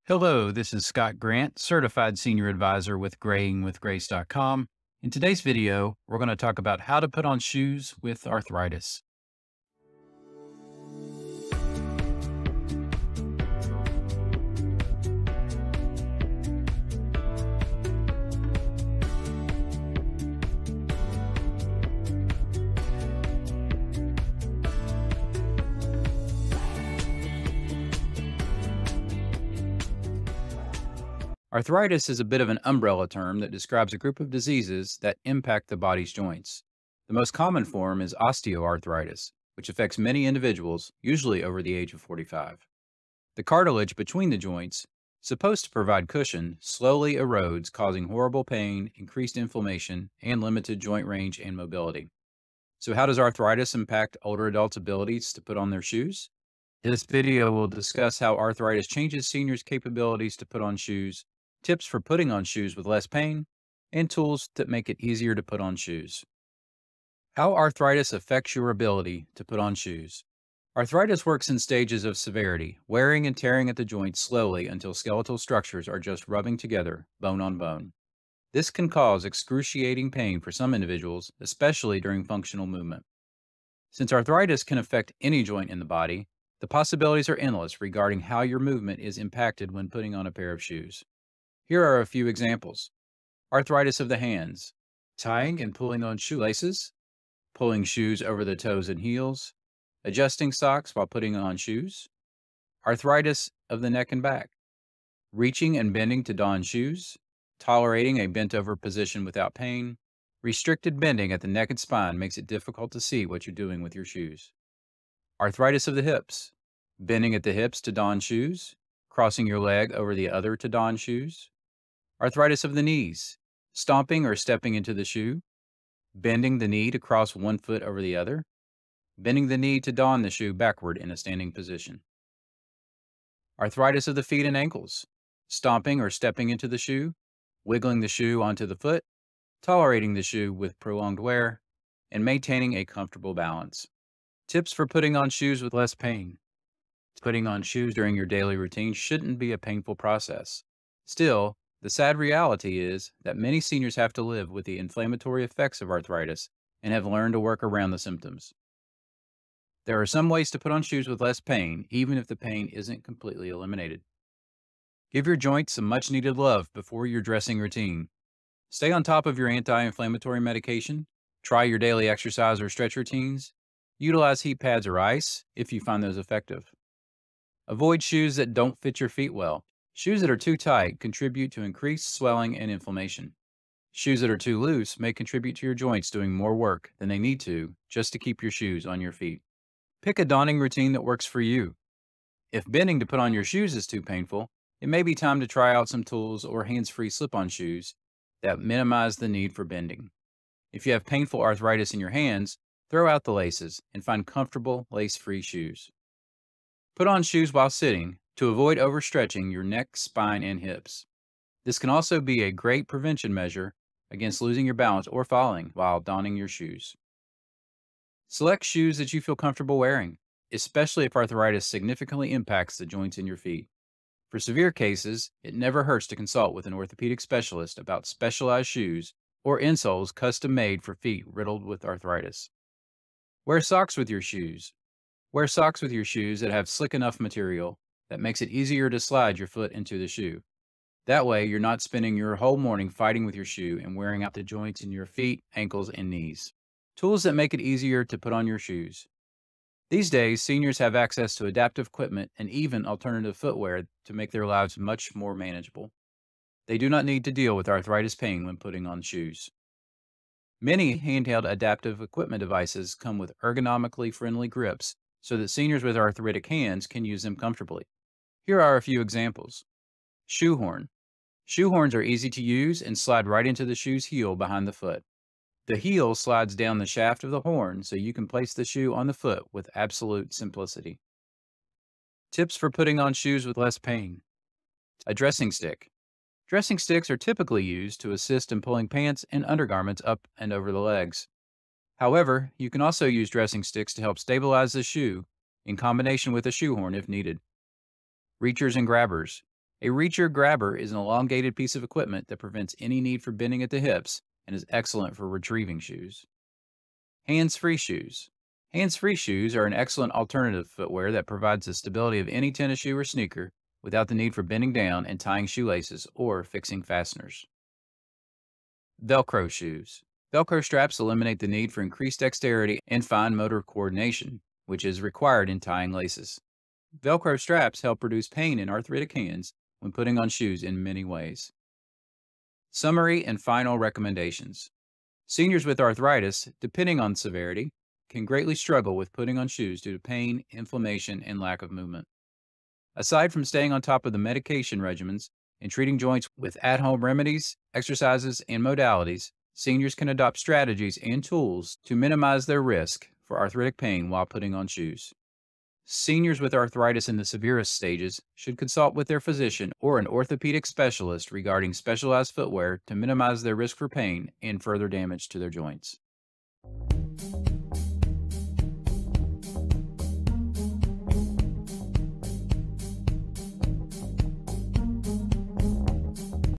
Hello, this is Scott Grant, Certified Senior Advisor with grayingwithgrace.com. In today's video, we're going to talk about how to put on shoes with arthritis. Arthritis is a bit of an umbrella term that describes a group of diseases that impact the body's joints. The most common form is osteoarthritis, which affects many individuals, usually over the age of 45. The cartilage between the joints, supposed to provide cushion, slowly erodes, causing horrible pain, increased inflammation, and limited joint range and mobility. So, how does arthritis impact older adults' abilities to put on their shoes? This video will discuss how arthritis changes seniors' capabilities to put on shoes, tips for putting on shoes with less pain, and tools that make it easier to put on shoes. How arthritis affects your ability to put on shoes. Arthritis works in stages of severity, wearing and tearing at the joints slowly until skeletal structures are just rubbing together, bone on bone. This can cause excruciating pain for some individuals, especially during functional movement. Since arthritis can affect any joint in the body, the possibilities are endless regarding how your movement is impacted when putting on a pair of shoes. Here are a few examples. Arthritis of the hands, tying and pulling on shoelaces, pulling shoes over the toes and heels, adjusting socks while putting on shoes. Arthritis of the neck and back, reaching and bending to don shoes, tolerating a bent over position without pain. Restricted bending at the neck and spine makes it difficult to see what you're doing with your shoes. Arthritis of the hips, bending at the hips to don shoes, crossing your leg over the other to don shoes. Arthritis of the knees, stomping or stepping into the shoe, bending the knee to cross one foot over the other, bending the knee to don the shoe backward in a standing position. Arthritis of the feet and ankles, stomping or stepping into the shoe, wiggling the shoe onto the foot, tolerating the shoe with prolonged wear, and maintaining a comfortable balance. Tips for putting on shoes with less pain. Putting on shoes during your daily routine shouldn't be a painful process. Still, the sad reality is that many seniors have to live with the inflammatory effects of arthritis and have learned to work around the symptoms. There are some ways to put on shoes with less pain, even if the pain isn't completely eliminated. Give your joints some much needed love before your dressing routine. Stay on top of your anti-inflammatory medication. Try your daily exercise or stretch routines. Utilize heat pads or ice if you find those effective. Avoid shoes that don't fit your feet well. Shoes that are too tight contribute to increased swelling and inflammation. Shoes that are too loose may contribute to your joints doing more work than they need to just to keep your shoes on your feet. Pick a donning routine that works for you. If bending to put on your shoes is too painful, it may be time to try out some tools or hands-free slip-on shoes that minimize the need for bending. If you have painful arthritis in your hands, throw out the laces and find comfortable, lace-free shoes. Put on shoes while sitting to avoid overstretching your neck, spine, and hips. This can also be a great prevention measure against losing your balance or falling while donning your shoes. Select shoes that you feel comfortable wearing, especially if arthritis significantly impacts the joints in your feet. For severe cases, it never hurts to consult with an orthopedic specialist about specialized shoes or insoles custom made for feet riddled with arthritis. Wear socks with your shoes. Wear socks with your shoes that have slick enough material that makes it easier to slide your foot into the shoe. That way, you're not spending your whole morning fighting with your shoe and wearing out the joints in your feet, ankles, and knees. Tools that make it easier to put on your shoes. These days, seniors have access to adaptive equipment and even alternative footwear to make their lives much more manageable. They do not need to deal with arthritis pain when putting on shoes. Many handheld adaptive equipment devices come with ergonomically friendly grips so that seniors with arthritic hands can use them comfortably. Here are a few examples. Shoehorn. Shoehorns are easy to use and slide right into the shoe's heel behind the foot. The heel slides down the shaft of the horn so you can place the shoe on the foot with absolute simplicity. Tips for putting on shoes with less pain. A dressing stick. Dressing sticks are typically used to assist in pulling pants and undergarments up and over the legs. However, you can also use dressing sticks to help stabilize the shoe in combination with a shoehorn if needed. Reachers and grabbers. A reacher grabber is an elongated piece of equipment that prevents any need for bending at the hips and is excellent for retrieving shoes. Hands-free shoes. Hands-free shoes are an excellent alternative footwear that provides the stability of any tennis shoe or sneaker without the need for bending down and tying shoelaces or fixing fasteners. Velcro shoes. Velcro straps eliminate the need for increased dexterity and fine motor coordination, which is required in tying laces. Velcro straps help reduce pain in arthritic hands when putting on shoes in many ways. Summary and final recommendations. Seniors with arthritis, depending on severity, can greatly struggle with putting on shoes due to pain, inflammation, and lack of movement. Aside from staying on top of the medication regimens and treating joints with at-home remedies, exercises, and modalities, seniors can adopt strategies and tools to minimize their risk for arthritic pain while putting on shoes. Seniors with arthritis in the severest stages should consult with their physician or an orthopedic specialist regarding specialized footwear to minimize their risk for pain and further damage to their joints.